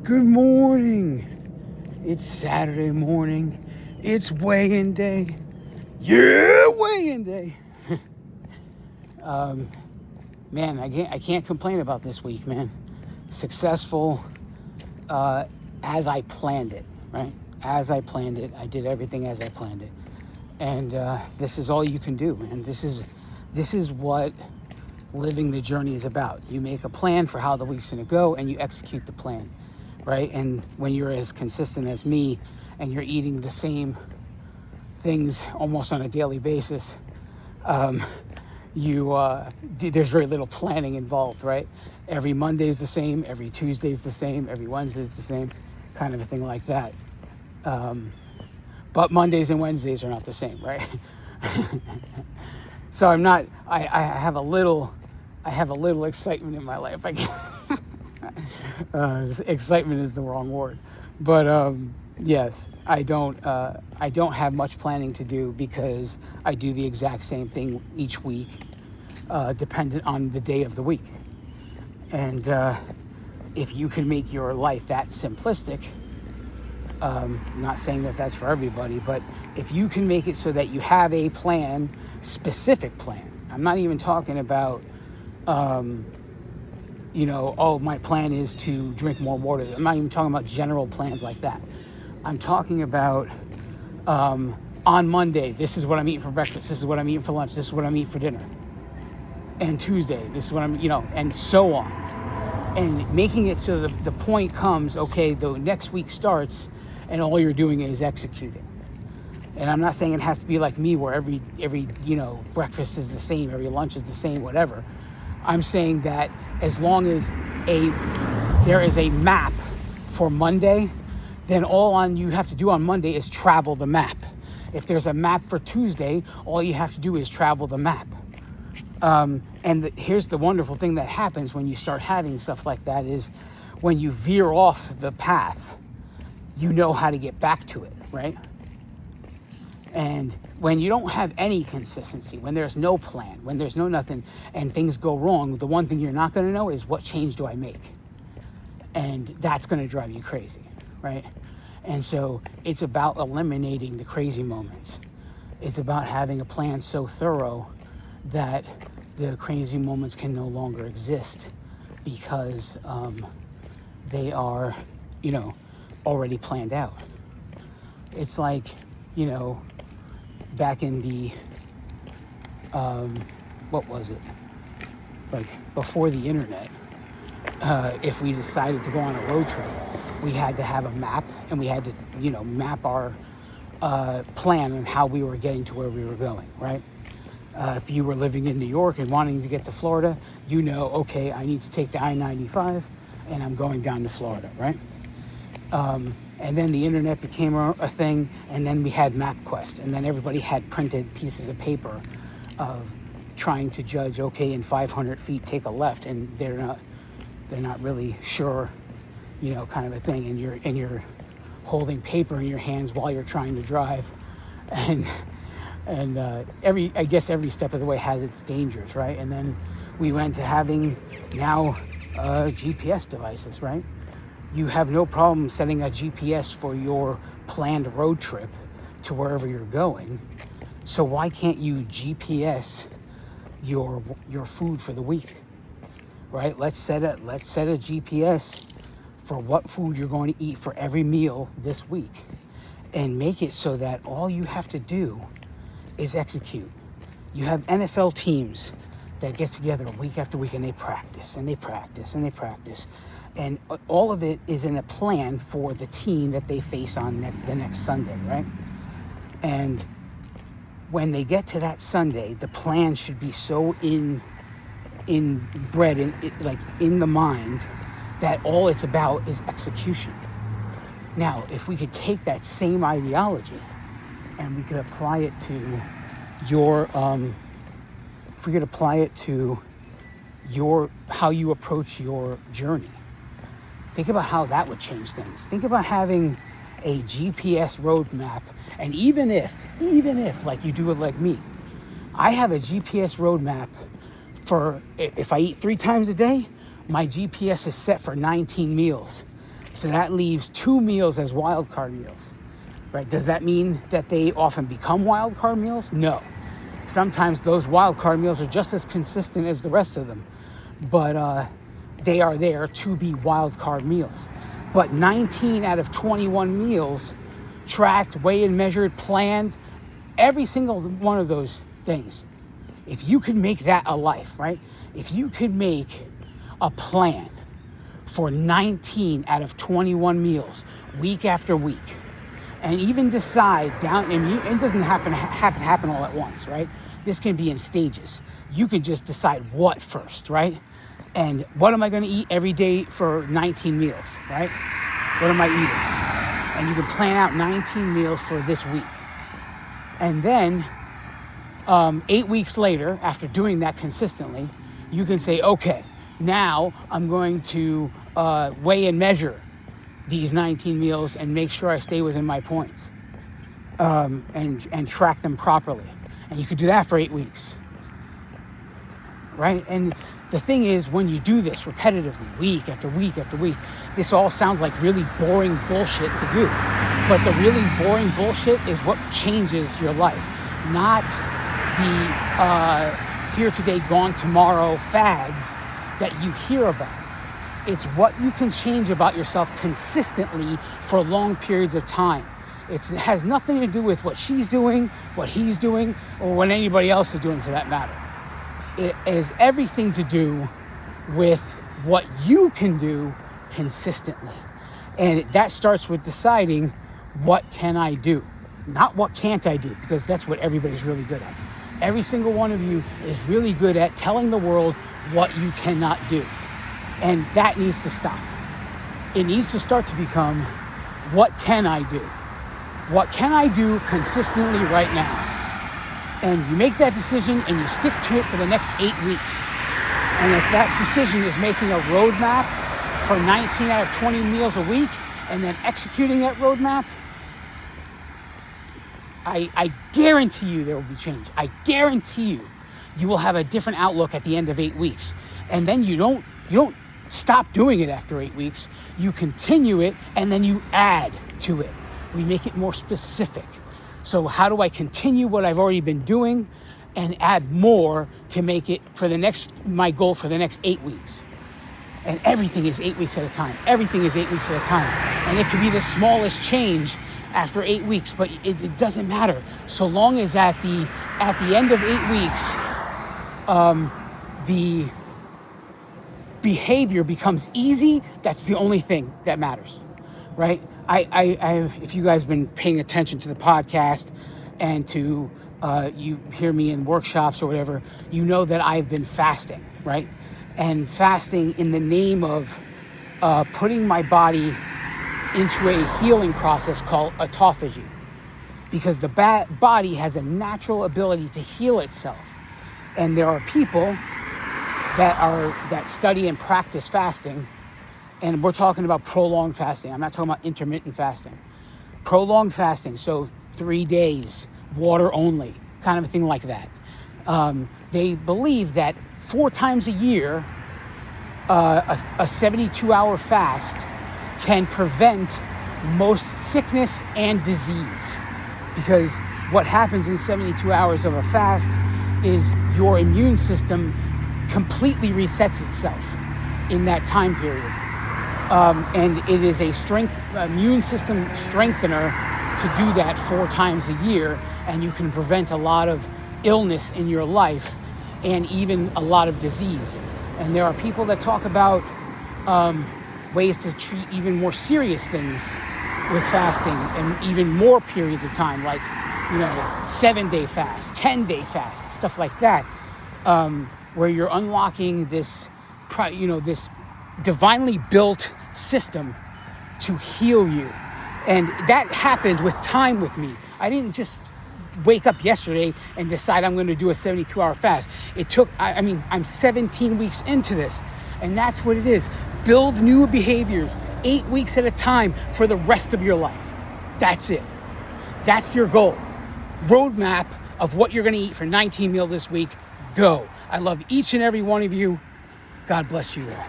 Good morning. It's Saturday morning. It's weigh-in day. Yeah, weigh-in day. Man, I can't complain about this week, man. Successful as I planned it, right? As I planned it. I did everything as I planned it. And this is all you can do, man. This is what living the journey is about. You make a plan for how the week's going to go, and you execute the plan, right? And when you're as consistent as me, and you're eating the same things almost on a daily basis, there's very little planning involved, right? Every Monday's the same, every Tuesday's the same, every Wednesday's the same, kind of a thing like that. But Mondays and Wednesdays are not the same, right? So I have a little excitement in my life. Excitement is the wrong word, but yes, I don't have much planning to do because I do the exact same thing each week, dependent on the day of the week. And if you can make your life that simplistic, I'm not saying that that's for everybody, but if you can make it so that you have a plan, specific plan. I'm not even talking about, my plan is to drink more water. I'm not even talking about general plans like that. I'm talking about on Monday, this is what I'm eating for breakfast. This is what I'm eating for lunch. This is what I'm eating for dinner. And Tuesday, this is what I'm, and so on. And making it so the point comes, okay, the next week starts and all you're doing is executing. And I'm not saying it has to be like me where every breakfast is the same, every lunch is the same, whatever. I'm saying that as long as there is a map for Monday, then all you have to do on Monday is travel the map. If there's a map for Tuesday, all you have to do is travel the map. Here's the wonderful thing that happens when you start having stuff like that is when you veer off the path, you know how to get back to it, right? And when you don't have any consistency, when there's no plan, when there's no nothing, and things go wrong, the one thing you're not going to know is what change do I make? And that's going to drive you crazy, right? And so it's about eliminating the crazy moments. It's about having a plan so thorough that the crazy moments can no longer exist because they are, already planned out. It's like, back in the, what was it? Like before the internet, if we decided to go on a road trip, we had to have a map and we had to, map our plan on how we were getting to where we were going, right? If you were living in New York and wanting to get to Florida, okay, I need to take the I-95 and I'm going down to Florida, right? And then the internet became a thing, and then we had MapQuest, and then everybody had printed pieces of paper of trying to judge, okay, in 500 feet, take a left, and they're not really sure, kind of a thing, and you're holding paper in your hands while you're trying to drive, and every step of the way has its dangers, right? And then we went to having now GPS devices, right? You have no problem setting a GPS for your planned road trip to wherever you're going. So why can't you GPS your food for the week, right? Let's set a GPS for what food you're going to eat for every meal this week, and make it so that all you have to do is execute. You have NFL teams that get together week after week and they practice and they practice and they practice. And all of it is in a plan for the team that they face on the next Sunday, right? And when they get to that Sunday, the plan should be so inbred in the mind that all it's about is execution. Now, if we could take that same ideology and we could apply it to how you approach your journey. Think about how that would change things. Think about having a GPS roadmap, and even if like you do it like me, I have a GPS roadmap for if I eat 3 times a day, my GPS is set for 19 meals. So that leaves 2 meals as wild card meals, right? Does that mean that they often become wild card meals? No. Sometimes those wild card meals are just as consistent as the rest of them, but they are there to be wild card meals. But 19 out of 21 meals, tracked, weighed and measured, planned, every single one of those things. If you could make that a life, right? If you could make a plan for 19 out of 21 meals, week after week, and even decide down, and it doesn't have to happen all at once, right? This can be in stages. You can just decide what first, right? And what am I going to eat every day for 19 meals, right? What am I eating? And you can plan out 19 meals for this week. And then 8 weeks later, after doing that consistently, you can say, okay, now I'm going to weigh and measure these 19 meals and make sure I stay within my points, and track them properly. And you could do that for 8 weeks, right? And the thing is, when you do this repetitively, week after week after week, this all sounds like really boring bullshit to do. But the really boring bullshit is what changes your life, not the here today, gone tomorrow fads that you hear about. It's what you can change about yourself consistently for long periods of time. It has nothing to do with what she's doing, what he's doing, or what anybody else is doing for that matter. It has everything to do with what you can do consistently. And that starts with deciding, what can I do? Not what can't I do, because that's what everybody's really good at. Every single one of you is really good at telling the world what you cannot do. And that needs to stop. It needs to start to become, what can I do? What can I do consistently right now? And you make that decision and you stick to it for the next 8 weeks. And if that decision is making a roadmap for 19 out of 20 meals a week and then executing that roadmap, I guarantee you there will be change. I guarantee you will have a different outlook at the end of 8 weeks. And then you don't stop doing it after 8 weeks. You continue it and then you add to it. We make it more specific. So how do I continue what I've already been doing and add more to make it for my goal for the next 8 weeks? And everything is 8 weeks at a time. Everything is 8 weeks at a time. And it could be the smallest change after 8 weeks, but it doesn't matter. So long as at the end of 8 weeks, the behavior becomes easy, that's the only thing that matters, right? If you guys have been paying attention to the podcast and to you hear me in workshops or whatever, you know that I've been fasting, right? And fasting in the name of putting my body into a healing process called autophagy, because the body has a natural ability to heal itself. And there are people that study and practice fasting, and we're talking about prolonged fasting. I'm not talking about intermittent fasting. Prolonged fasting, so 3 days, water only, kind of a thing like that. They believe that 4 times a year, a 72-hour fast can prevent most sickness and disease. Because what happens in 72 hours of a fast is your immune system completely resets itself in that time period. And it is a immune system strengthener to do that 4 times a year, and you can prevent a lot of illness in your life and even a lot of disease. And there are people that talk about ways to treat even more serious things with fasting and even more periods of time, like 7-day fast, 10-day fast, stuff like that, where you're unlocking this divinely built system to heal you. And that happened with time with me. I didn't just wake up yesterday and decide I'm going to do a 72-hour fast. It took, I'm 17 weeks into this, and that's what it is. Build new behaviors 8 weeks at a time for the rest of your life. That's it. That's your goal. Roadmap of what you're going to eat for 19 meals this week. Go. I love each and every one of you. God bless you all.